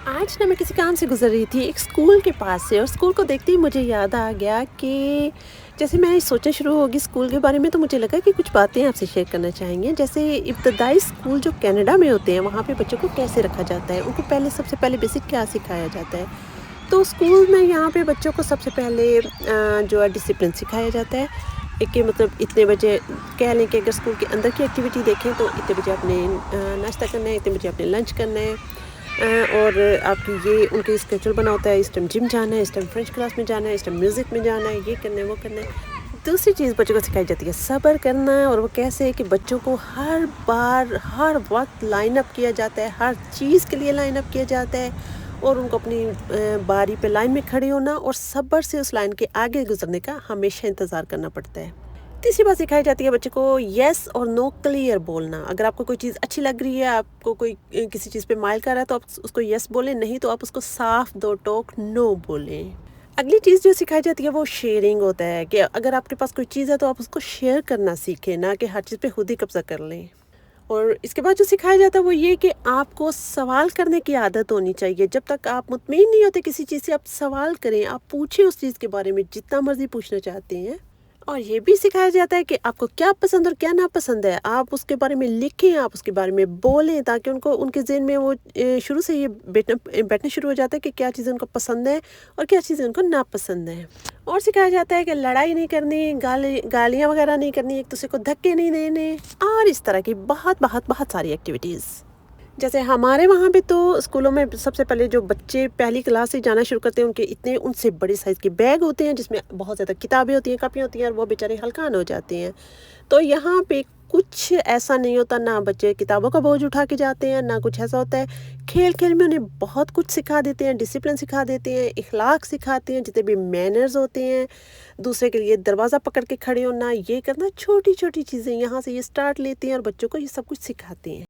आज ना मैं किसी काम से गुज़र रही थी एक स्कूल के पास से और स्कूल को देखते ही मुझे याद आ गया कि जैसे मैं सोचना शुरू होगी स्कूल के बारे में तो मुझे लगा कि कुछ बातें आपसे शेयर करना चाहेंगे। जैसे इब्तदाई स्कूल जो कनाडा में होते हैं वहाँ पे बच्चों को कैसे रखा जाता है, उनको पहले सबसे पहले बेसिक क्या सिखाया जाता है। तो स्कूल में यहाँ पे बच्चों को सबसे पहले जो है डिसिप्लिन सिखाया जाता है। एक कि मतलब इतने बजे कह लें कि अगर स्कूल के अंदर की एक्टिविटी देखें तो इतने बजे आपने नाश्ता करना है, इतने बजे आपने लंच करना है। और आपकी ये उनके स्केड्यूल बना होता है, इस टाइम जिम जाना है, इस टाइम फ्रेंच क्लास में जाना है, इस टाइम म्यूज़िक में जाना है, ये करना है, वो करना है। दूसरी चीज़ बच्चों को सिखाई जाती है सब्र करना है, और वो कैसे है कि बच्चों को हर बार, हर वक़्त लाइन अप किया जाता है, हर चीज़ के लिए लाइन अप किया जाता है और उनको अपनी बारी पे लाइन में खड़े होना और सब्र से उस लाइन के आगे गुज़रने का हमेशा इंतज़ार करना पड़ता है। तीसरी बात सिखाई जाती है बच्चे को येस और नो क्लियर बोलना। अगर आपको कोई चीज़ अच्छी लग रही है, आपको कोई किसी चीज़ पे माइल कर रहा है तो आप उसको येस बोलें, नहीं तो आप उसको साफ दो टोक नो बोलें। अगली चीज़ जो सिखाई जाती है वो शेयरिंग होता है कि अगर आपके पास कोई चीज़ है तो आप उसको शेयर करना सीखें, ना कि हर चीज़ पे खुद ही कब्ज़ा कर लें। और इसके बाद जो सिखाया जाता है वो ये कि आपको सवाल करने की आदत होनी चाहिए। जब तक आप मुतमईन नहीं होते किसी चीज़ से, आप सवाल करें, आप पूछें उस चीज़ के बारे में जितना मर्ज़ी पूछना चाहते हैं। और ये भी सिखाया जाता है कि आपको क्या पसंद और क्या नापसंद है, आप उसके बारे में लिखें, आप उसके बारे में बोलें, ताकि उनको उनके ज़हन में वो शुरू से ये बैठना शुरू हो जाता है कि क्या चीज़ें उनको पसंद है और क्या चीज़ें उनको नापसंद है। और सिखाया जाता है कि लड़ाई नहीं करनी, गालियाँ वगैरह नहीं करनी, एक दूसरे को धक्के नहीं देने, और इस तरह की बहुत बहुत बहुत सारी एक्टिविटीज़। जैसे हमारे वहाँ पे तो स्कूलों में सबसे पहले जो बच्चे पहली क्लास से जाना शुरू करते हैं उनके इतने उनसे बड़े साइज़ के बैग होते हैं जिसमें बहुत ज़्यादा किताबें होती हैं, कापियाँ होती हैं, और वो बेचारे हलकान हो जाते हैं। तो यहाँ पे कुछ ऐसा नहीं होता, ना बच्चे किताबों का बोझ उठा के जाते हैं, ना कुछ ऐसा होता है। खेल-खेल में उन्हें बहुत कुछ सिखा देते हैं, डिसिप्लिन सिखा देते हैं, इखलाक सिखाते हैं, जितने भी मैनर्स होते हैं, दूसरे के लिए दरवाज़ा पकड़ के खड़े होना, ये करना, छोटी-छोटी चीज़ें यहाँ से ये स्टार्ट लेते हैं और बच्चों को ये सब कुछ सिखाते हैं।